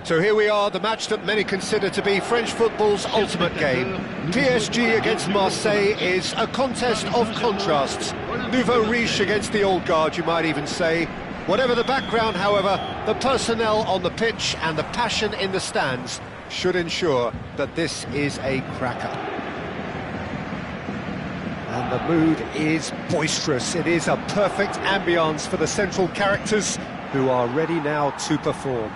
So here we are, the match that many consider to be French football's ultimate game. PSG against Marseille is a contest of contrasts. Nouveau riche against the old guard, you might even say. Whatever the background, however, the personnel on the pitch and the passion in the stands should ensure that this is a cracker. And the mood is boisterous. It is a perfect ambience for the central characters who are ready now to perform.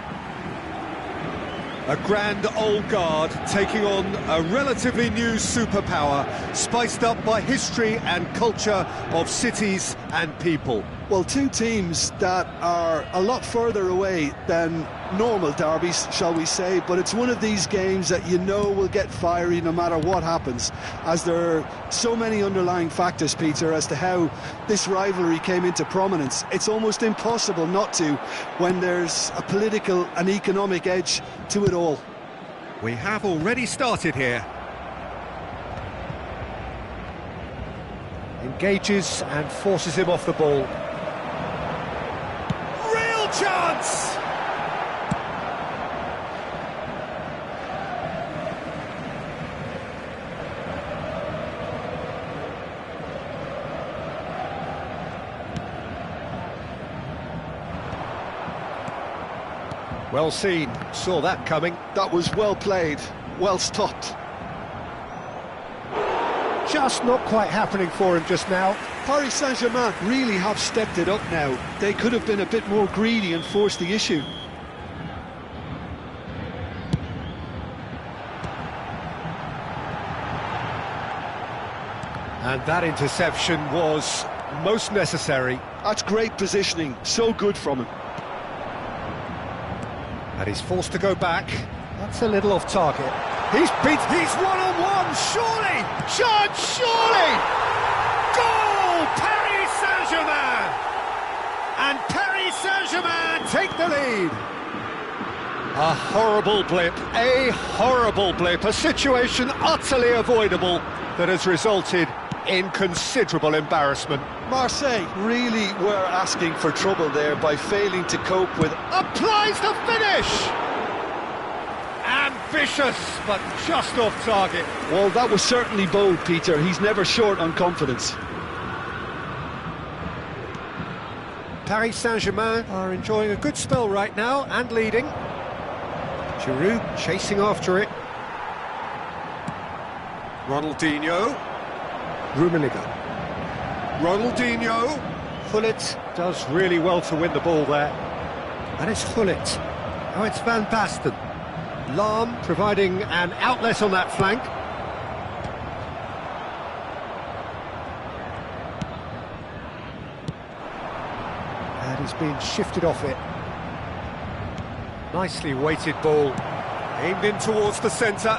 A grand old guard taking on a relatively new superpower, spiced up by history and culture of cities and people. Well, two teams that are a lot further away than normal derbies, shall we say, but it's one of these games that you know will get fiery no matter what happens, as there are so many underlying factors, Peter, as to how this rivalry came into prominence. It's almost impossible not to when there's a political and economic edge to it all. We have already started here. Engages and forces him off the ball. Real chance! Well seen, saw that coming. That was well played, well stopped. Just not quite happening for him just now. Paris Saint-Germain really have stepped it up now. They could have been a bit more greedy and forced the issue. And that interception was most necessary. That's great positioning, so good from him. And he's forced to go back. That's a little off target. He's one-on-one, surely! Chance, surely! Goal! Paris Saint-Germain! And Paris Saint-Germain take the lead. A horrible blip, a situation utterly avoidable that has resulted in considerable embarrassment. Marseille really were asking for trouble there by failing to cope with... Applies the finish! Ambitious, but just off target. Well, that was certainly bold, Peter. He's never short on confidence. Paris Saint-Germain are enjoying a good spell right now and leading. Giroud chasing after it. Ronaldinho. Rummenigge. Ronaldinho. Gullit does really well to win the ball there. And it's Gullit. Now it's Van Basten. Lahm providing an outlet on that flank. And he's been shifted off it. Nicely weighted ball. Aimed in towards the centre.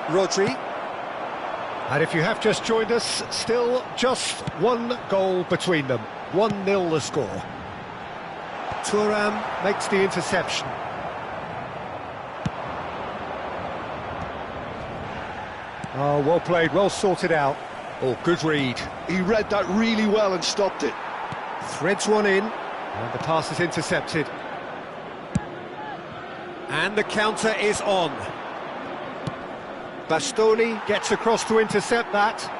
Rodri. And if you have just joined us, still just one goal between them. 1-0 the score. Thuram makes the interception. Oh, well played, well sorted out. Oh, good read. He read that really well and stopped it. Threads one in, and the pass is intercepted. And the counter is on. Bastoni gets across to intercept that.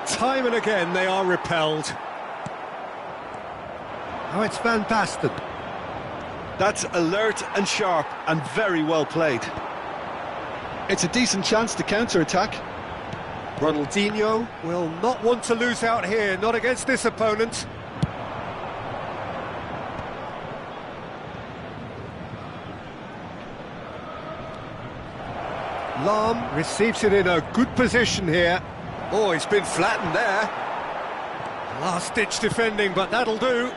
Time and again they are repelled. Now it's Van Basten. That's alert and sharp and very well played. It's a decent chance to counter-attack. Ronaldinho will not want to lose out here, not against this opponent. Lahm receives it in a good position here. Oh, he's been flattened there. Last-ditch defending, but that'll do.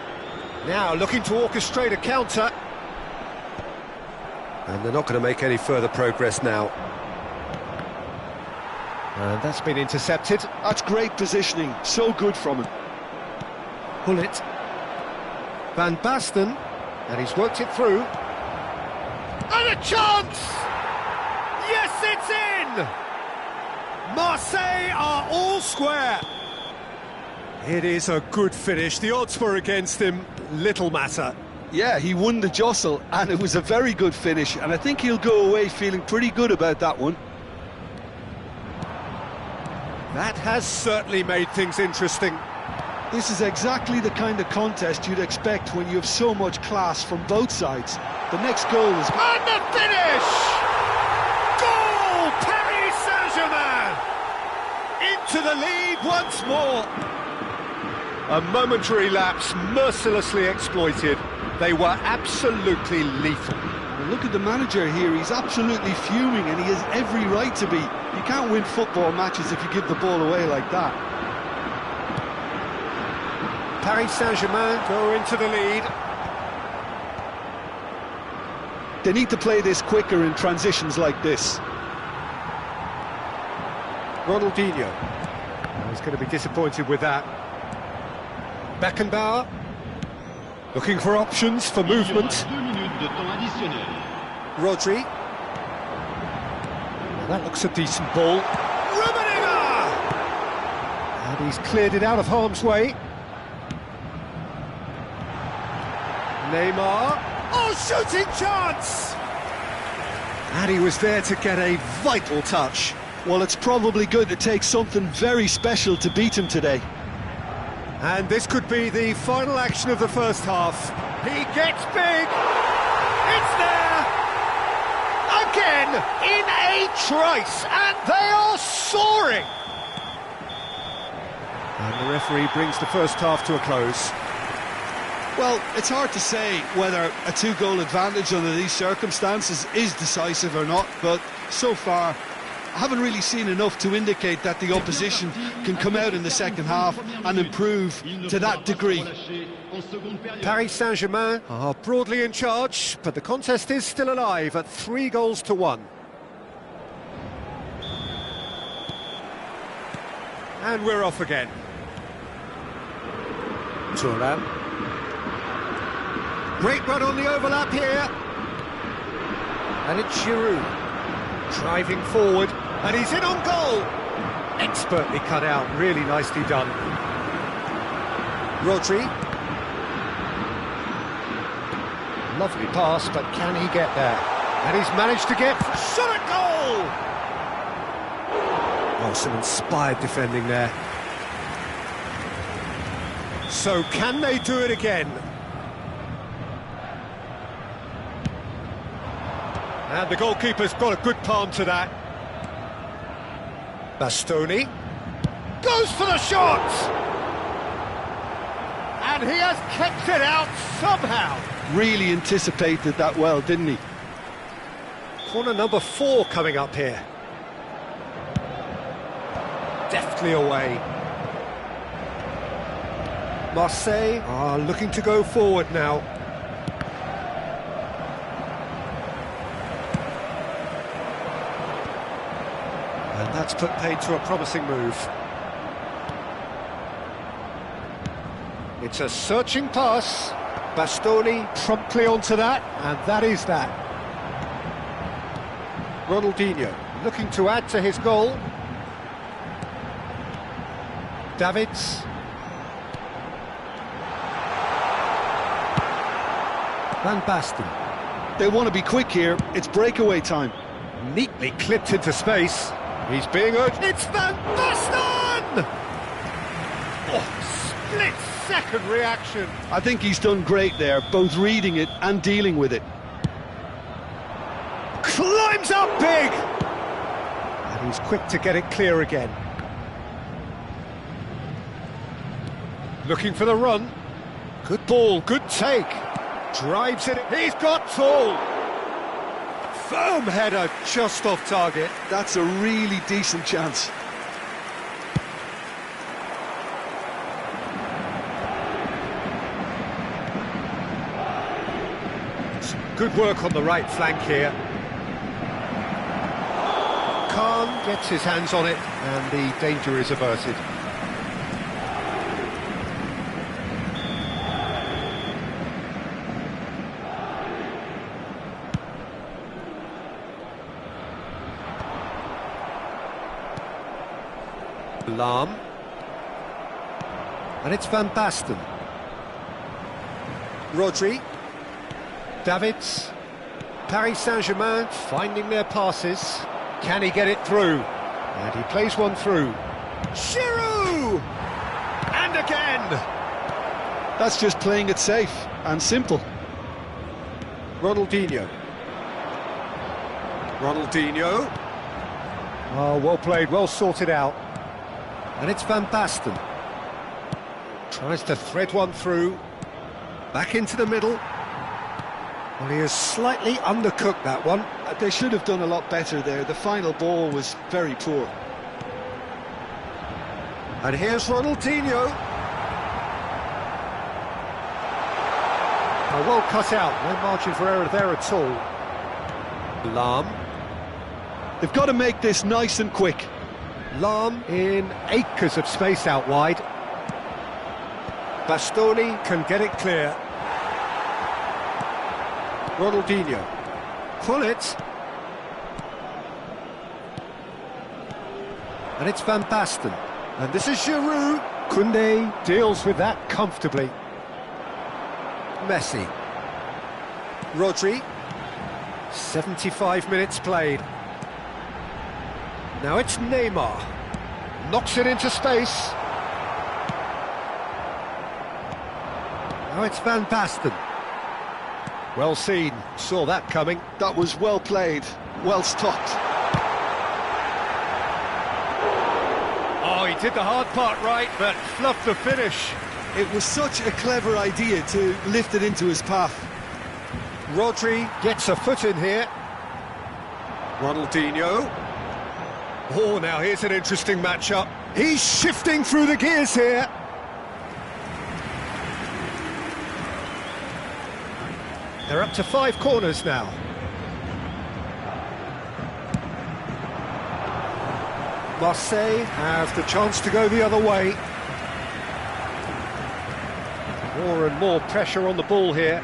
Now looking to orchestrate a counter. And they're not going to make any further progress now. And that's been intercepted. That's great positioning, so good from him. Gullit. Van Basten, and he's worked it through. And a chance! Yes, it's in! Marseille are all square. It is a good finish. The odds were against him, little matter. Yeah, he won the jostle, and it was a very good finish, and I think he'll go away feeling pretty good about that one. That has certainly made things interesting. This is exactly the kind of contest you'd expect when you have so much class from both sides. The next goal is... And the finish! Goal! Paris Saint-Germain! Into the lead once more. A momentary lapse mercilessly exploited. They were absolutely lethal. Well, look at the manager here, he's absolutely fuming and he has every right to be. You can't win football matches if you give the ball away like that. Paris Saint-Germain go into the lead. They need to play this quicker in transitions like this. Ronaldinho. He's going to be disappointed with that. Beckenbauer. Looking for options for movement. Rodri. Well, that looks a decent ball. Rummenigge! And he's cleared it out of harm's way. Neymar. Oh, shooting chance! And he was there to get a vital touch. Well, it's probably going to take something very special to beat him today. And this could be the final action of the first half. He gets big. It's there. Again, in a trice, and they are soaring. And the referee brings the first half to a close. Well, it's hard to say whether a two-goal advantage under these circumstances is decisive or not, but so far I haven't really seen enough to indicate that the opposition can come out in the second half and improve to that degree. Paris Saint-Germain are broadly in charge, but the contest is still alive at 3-1. And we're off again. Thuram. Great run on the overlap here. And it's Giroud. Driving forward, and he's in on goal. Expertly cut out, really nicely done. Rodri. Lovely pass, but can he get there? And he's managed to get shot at goal! Oh, some inspired defending there. So can they do it again? And the goalkeeper's got a good palm to that. Bastoni goes for the shot! And he has kept it out somehow. Really anticipated that well, didn't he? Corner number 4 coming up here. Deftly away. Marseille are looking to go forward now. And that's put paid to a promising move. It's a searching pass. Bastoni promptly onto that, and that is that. Ronaldinho looking to add to his goal. Davids. Van Basten. They want to be quick here, it's breakaway time. Neatly clipped into space. He's being urged. It's Van Basten! Oh, split-second reaction. I think he's done great there, both reading it and dealing with it. Climbs up big! And he's quick to get it clear again. Looking for the run. Good ball, good take. Drives it. He's got tall. Firm header just off target. That's a really decent chance. Some good work on the right flank here. Khan gets his hands on it and the danger is averted. Lam. And it's Van Basten. Rodri. Davids. Paris Saint-Germain finding their passes. Can he get it through? And he plays one through. Giroud! And again! That's just playing it safe and simple. Ronaldinho. Ronaldinho. Oh, well played, well sorted out. And it's Van Basten. Tries to thread one through. Back into the middle. Well, he has slightly undercooked that one. They should have done a lot better there. The final ball was very poor. And here's Ronaldinho. Oh, well cut out, no margin for error there at all. Lahm. They've got to make this nice and quick. Lahm in acres of space out wide. Bastoni can get it clear. Ronaldinho. Pull it. And it's Van Basten. And this is Giroud. Koundé deals with that comfortably. Messi. Rodri. 75 minutes played. Now it's Neymar. Knocks it into space. Now it's Van Basten. Well seen, saw that coming. That was well played, well stopped. Oh, he did the hard part right, but fluffed the finish. It was such a clever idea to lift it into his path. Rodri gets a foot in here. Ronaldinho. Oh, now here's an interesting matchup. He's shifting through the gears here. They're up to 5 corners now. Marseille have the chance to go the other way. More and more pressure on the ball here.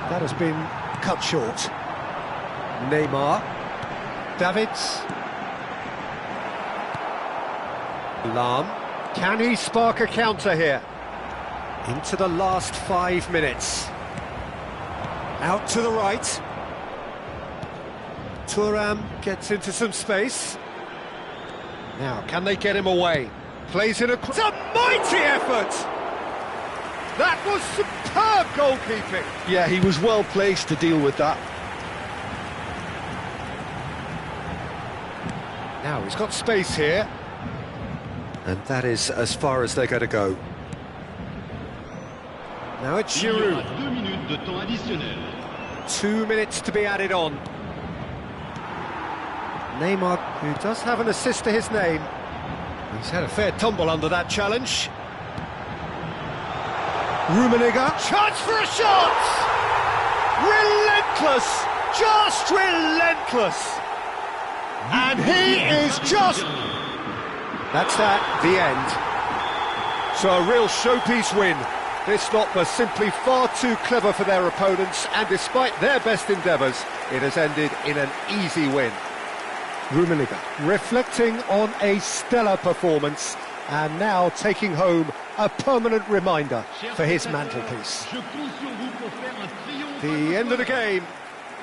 That has been cut short. Neymar. Davids. Lahm. Can he spark a counter here? Into the last 5 minutes. Out to the right. Thuram gets into some space. Now, can they get him away? Plays in a... It's a mighty effort! That was superb goalkeeping! Yeah, he was well placed to deal with that. Now, he's got space here. And that is as far as they're going to go. Now it's Giroud. 2 minutes to be added on. Neymar, who does have an assist to his name. He's had a fair tumble under that challenge. Rummenigge. Chance for a shot! Relentless! Just relentless! And he is just... That's that, the end. So a real showpiece win. This lot was simply far too clever for their opponents, and despite their best endeavours, it has ended in an easy win. Rummenigge reflecting on a stellar performance, and now taking home a permanent reminder for his mantelpiece. The end of the game.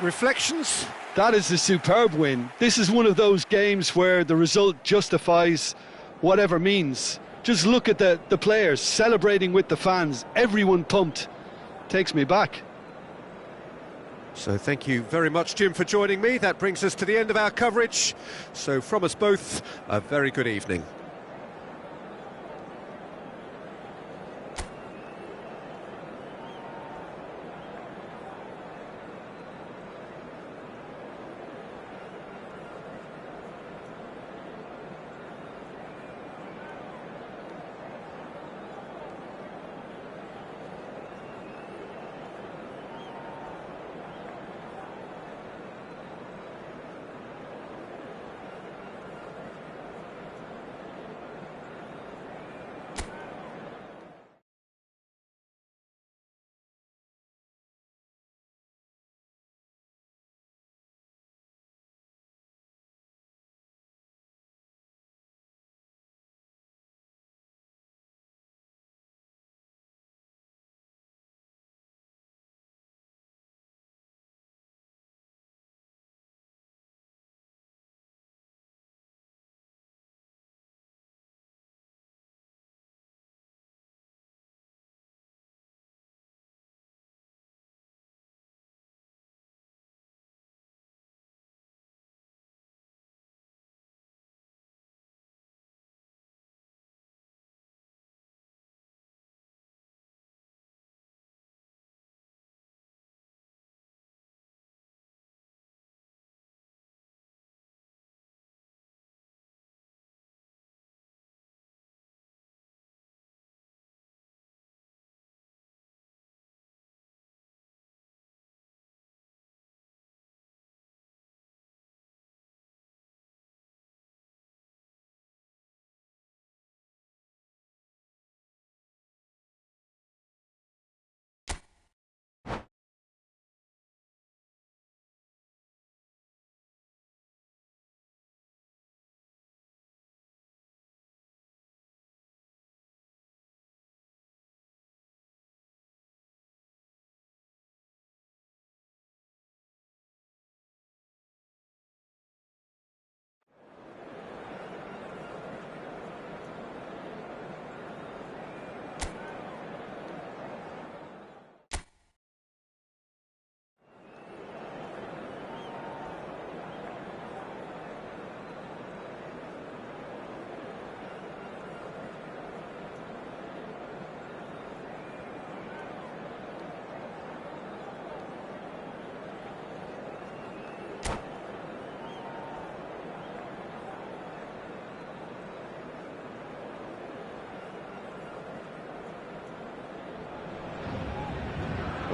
Reflections? That is a superb win. This is one of those games where the result justifies whatever means. Just look at the players celebrating with the fans, everyone pumped. Takes me back. So thank you very much, Jim, for joining me. That brings us to the end of our coverage. So from us both, a very good evening.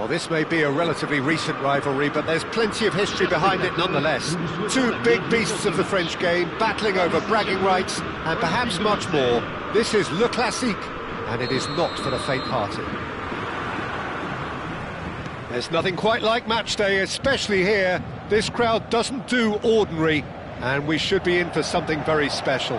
Well, this may be a relatively recent rivalry, but there's plenty of history behind it nonetheless. Two big beasts of the French game, battling over bragging rights, and perhaps much more. This is Le Classique, and it is not for the faint-hearted. There's nothing quite like match day, especially here. This crowd doesn't do ordinary, and we should be in for something very special.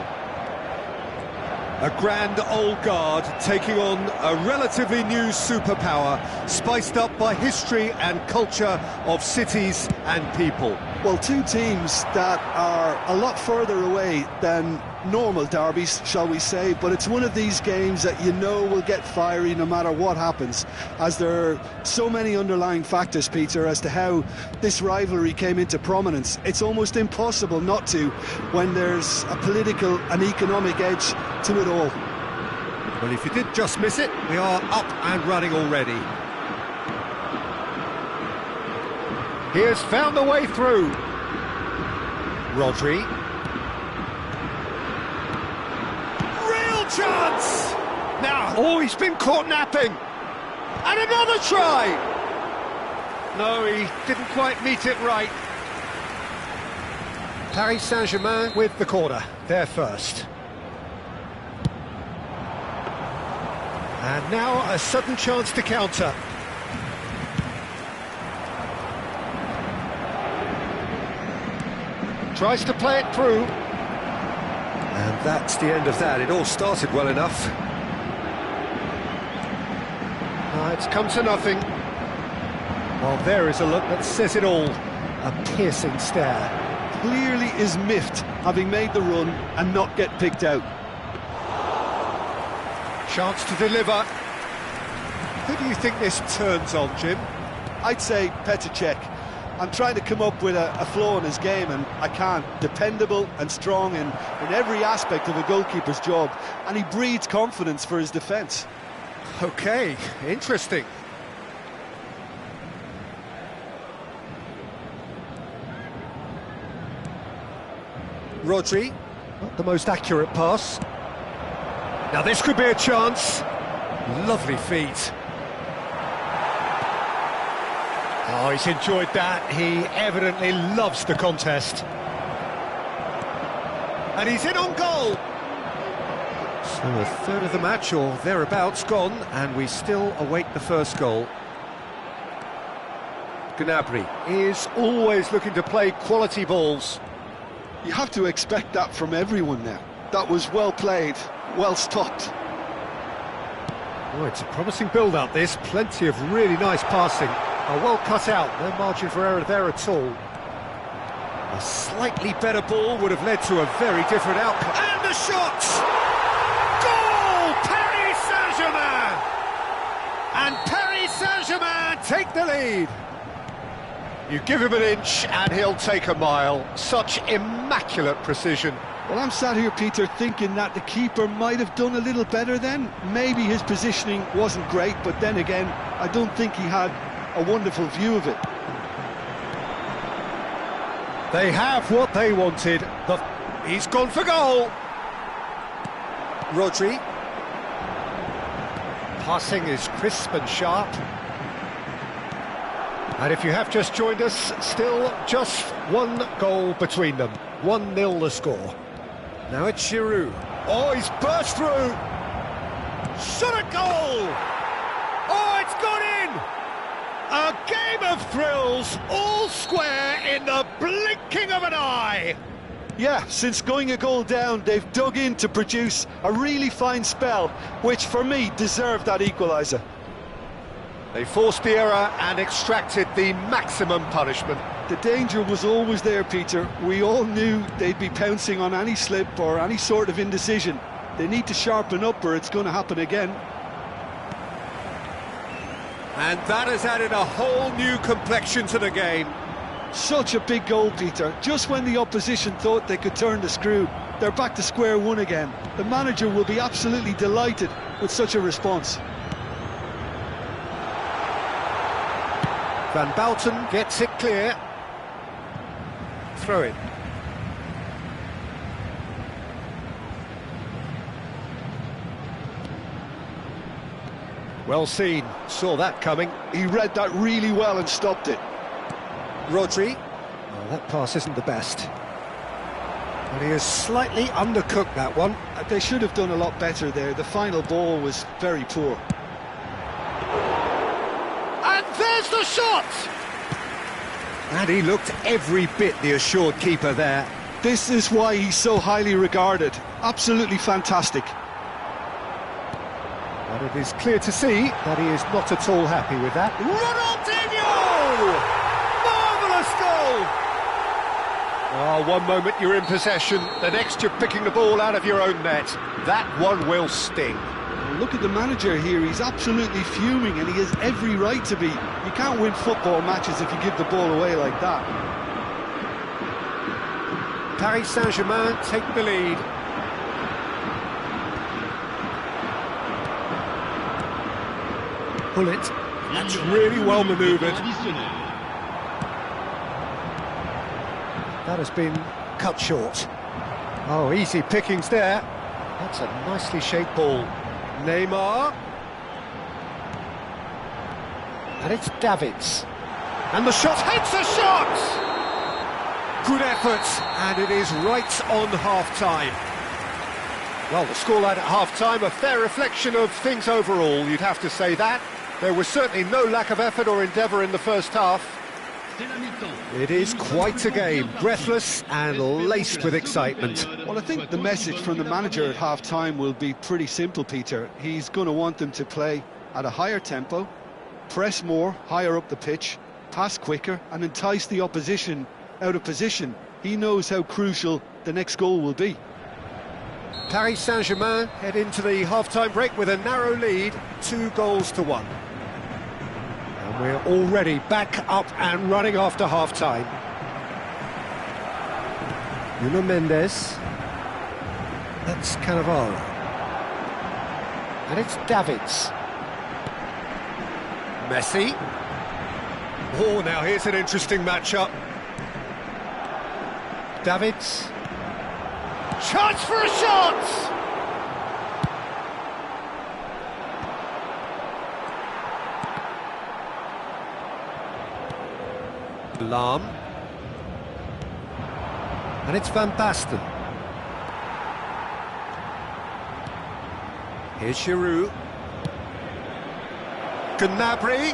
A grand old guard taking on a relatively new superpower, spiced up by history and culture of cities and people. Well, two teams that are a lot further away than normal derbies, shall we say, but it's one of these games that you know will get fiery no matter what happens, as there are so many underlying factors, Peter, as to how this rivalry came into prominence. It's almost impossible not to when there's a political and economic edge to it all. Well, if you did just miss it, we are up and running already. He has found the way through. Rodri. Real chance! Now, oh, he's been caught napping. And another try! No, he didn't quite meet it right. Paris Saint-Germain with the corner, there first. And now a sudden chance to counter. Tries to play it through. And that's the end of that. It all started well enough. It's come to nothing. Well, there is a look that says it all. A piercing stare. Clearly is miffed, having made the run and not get picked out. Chance to deliver. Who do you think this turns on, Jim? I'd say Petr Cech. I'm trying to come up with a flaw in his game, and I can't. Dependable and strong in every aspect of a goalkeeper's job, and he breeds confidence for his defence. OK, interesting. Rodri, not the most accurate pass. Now this could be a chance. Lovely feet. Oh, he's enjoyed that. He evidently loves the contest. And he's in on goal. So a third of the match, or thereabouts, gone, and we still await the first goal. Gnabry is always looking to play quality balls. You have to expect that from everyone now. That was well played, well stopped. Oh, it's a promising build-up, this. Plenty of really nice passing. Well cut out, no margin for error there at all. A slightly better ball would have led to a very different outcome. And the shot! Goal! Paris Saint-Germain! And Paris Saint-Germain take the lead. You give him an inch and he'll take a mile. Such immaculate precision. Well, I'm sat here, Peter, thinking that the keeper might have done a little better then. Maybe his positioning wasn't great, but then again, I don't think he had a wonderful view of it. They have what they wanted. He's gone for goal. Rodri. Passing is crisp and sharp. And if you have just joined us, still just one goal between them. 1-0 the score. Now it's Giroud. Oh, he's burst through. Shot a goal. Oh, it's gone in. A game of thrills, all square in the blinking of an eye. Yeah, since going a goal down, they've dug in to produce a really fine spell, which for me deserved that equaliser. They forced the error and extracted the maximum punishment. The danger was always there, Peter. We all knew they'd be pouncing on any slip or any sort of indecision. They need to sharpen up or it's going to happen again. And that has added a whole new complexion to the game. Such a big goal, Peter. Just when the opposition thought they could turn the screw, they're back to square one again. The manager will be absolutely delighted with such a response. Van Bouten gets it clear. Throw in. Well seen, saw that coming. He read that really well and stopped it. Rodri. Well, that pass isn't the best. But he has slightly undercooked that one. They should have done a lot better there. The final ball was very poor. And there's the shot! And he looked every bit the assured keeper there. This is why he's so highly regarded. Absolutely fantastic. But it is clear to see that he is not at all happy with that. Ronaldinho! Marvellous goal! Oh, one moment you're in possession, the next you're picking the ball out of your own net. That one will sting. Look at the manager here, he's absolutely fuming and he has every right to be. You can't win football matches if you give the ball away like that. Paris Saint-Germain take the lead. Pull it. That's really well manoeuvred. That has been cut short. Oh, easy pickings there. That's a nicely shaped ball. Neymar. And it's Davids. And the shot hits the shot! Good effort, and it is right on half-time. Well, the scoreline at half-time, a fair reflection of things overall, you'd have to say that. There was certainly no lack of effort or endeavour in the first half. It is quite a game, breathless and laced with excitement. Well, I think the message from the manager at half-time will be pretty simple, Peter. He's going to want them to play at a higher tempo, press more, higher up the pitch, pass quicker and entice the opposition out of position. He knows how crucial the next goal will be. Paris Saint-Germain head into the half-time break with a narrow lead, 2-1. And we're already back up and running after half-time. Nuno Mendes. That's Cannavaro. And it's Davids. Messi. Oh, now here's an interesting matchup. Davids. Chance for a shot! Lahm. And it's Van Basten. Here's Giroud. Gnabry.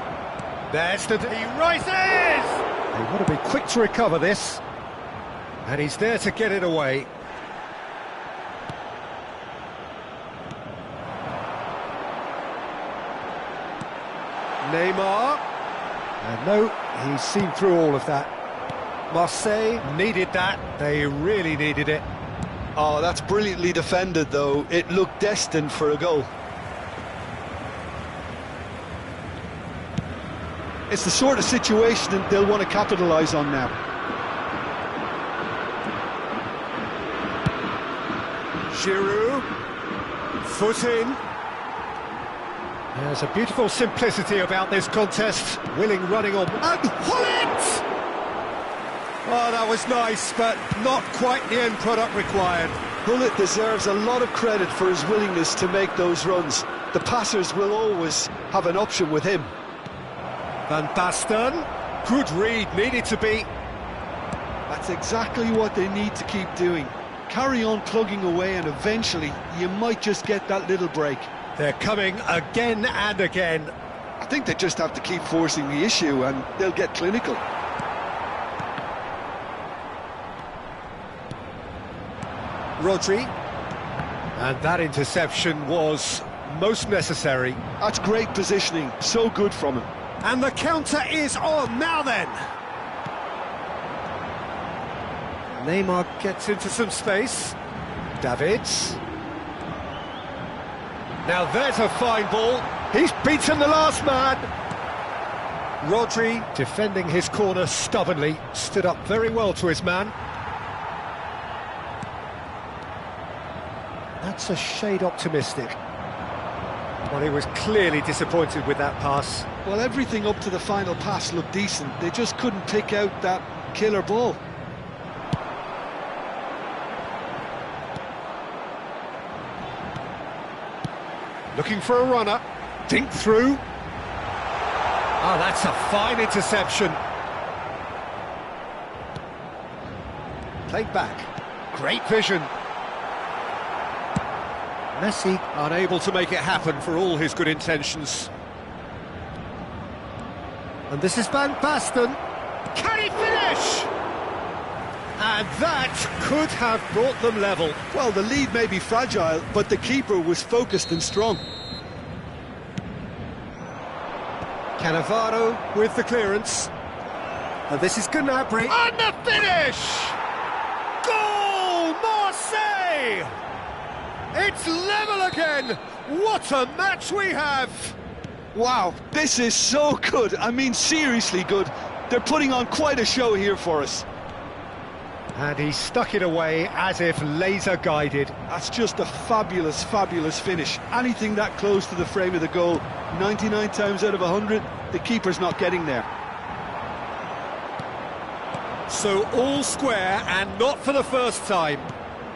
There's the... He rises! They want to be quick to recover this. And he's there to get it away. Neymar. And no, he's seen through all of that. Marseille needed that. They really needed it. Oh, that's brilliantly defended, though. It looked destined for a goal. It's the sort of situation that they'll want to capitalise on now. Giroud. Foot in. There's a beautiful simplicity about this contest. Willing running on. And pull it! Oh, that was nice, but not quite the end product required. Gullit deserves a lot of credit for his willingness to make those runs. The passers will always have an option with him. Van Basten. Good read, needed to be. That's exactly what they need to keep doing. Carry on plugging away and eventually you might just get that little break. They're coming again and again. I think they just have to keep forcing the issue and they'll get clinical. Rodri. And that interception was most necessary. That's great positioning, so good from him. And the counter is on now then. Neymar gets into some space. Davids. Now there's a fine ball. He's beaten the last man. Rodri, defending his corner stubbornly, stood up very well to his man. That's a shade optimistic. Well, he was clearly disappointed with that pass. Well, everything up to the final pass looked decent. They just couldn't pick out that killer ball. Looking for a runner. dink through. Oh, that's a fine interception. Played back. Great vision. Messi unable to make it happen for all his good intentions. And this is Van Basten. Can he finish? And that could have brought them level. Well, the lead may be fragile, but the keeper was focused and strong. Cannavaro with the clearance. And this is Gnabry. And the finish! Goal! Marseille! It's level again! What a match we have! Wow, this is so good. I mean, seriously good. They're putting on quite a show here for us. And he stuck it away as if laser guided. That's just a fabulous, fabulous finish. Anything that close to the frame of the goal, 99 times out of 100, the keeper's not getting there. So all square, and not for the first time.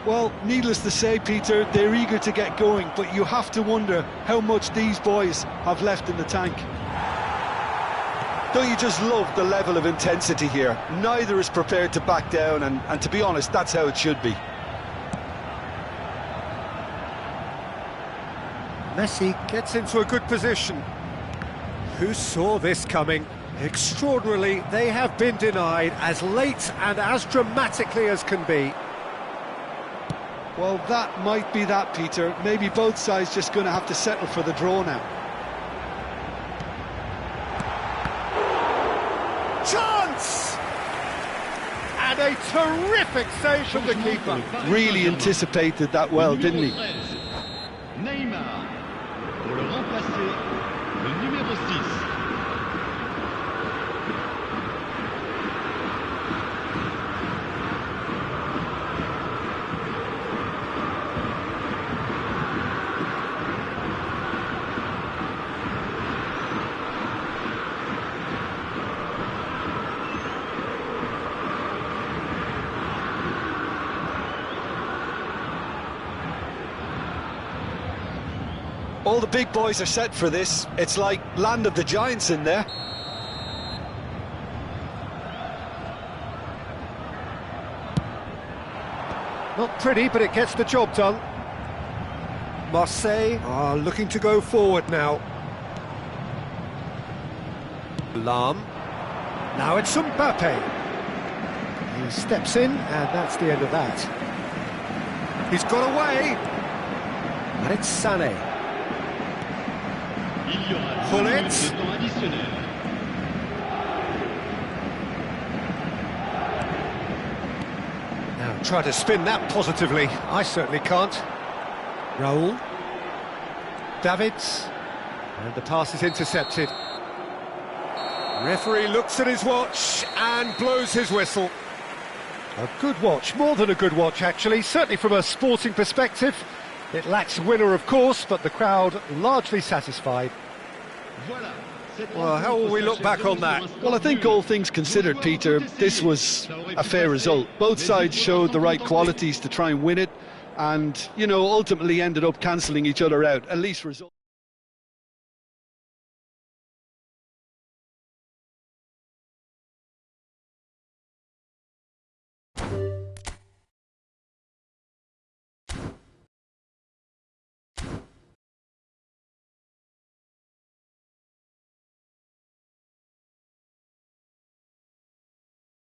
Well, needless to say, Peter, they're eager to get going, but you have to wonder how much these boys have left in the tank. Don't you just love the level of intensity here? Neither is prepared to back down, and to be honest, that's how it should be. Messi gets into a good position. Who saw this coming? Extraordinarily, they have been denied as late and as dramatically as can be. Well, that might be that, Peter. Maybe both sides just going to have to settle for the draw now. Chance! And a terrific save from the keeper. Really anticipated that well, didn't he? Neymar, pour le remplacer, le numéro 6. All the big boys are set for this. It's like land of the giants in there. Not pretty, but it gets the job done. Marseille are looking to go forward now. Lam. Now it's Mbappe. He steps in, and that's the end of that. He's got away. And it's Sané. Il y aura 2 minutes de temps additionnel. Now try to spin that positively. I certainly can't. Raul. Davids. And the pass is intercepted. Referee looks at his watch and blows his whistle. A good watch, more than a good watch actually, certainly from a sporting perspective. It lacks winner, of course, but the crowd largely satisfied. Well, how will we look back on that? Well, I think all things considered, Peter, this was a fair result. Both sides showed the right qualities to try and win it, and, you know, ultimately ended up cancelling each other out, at least result.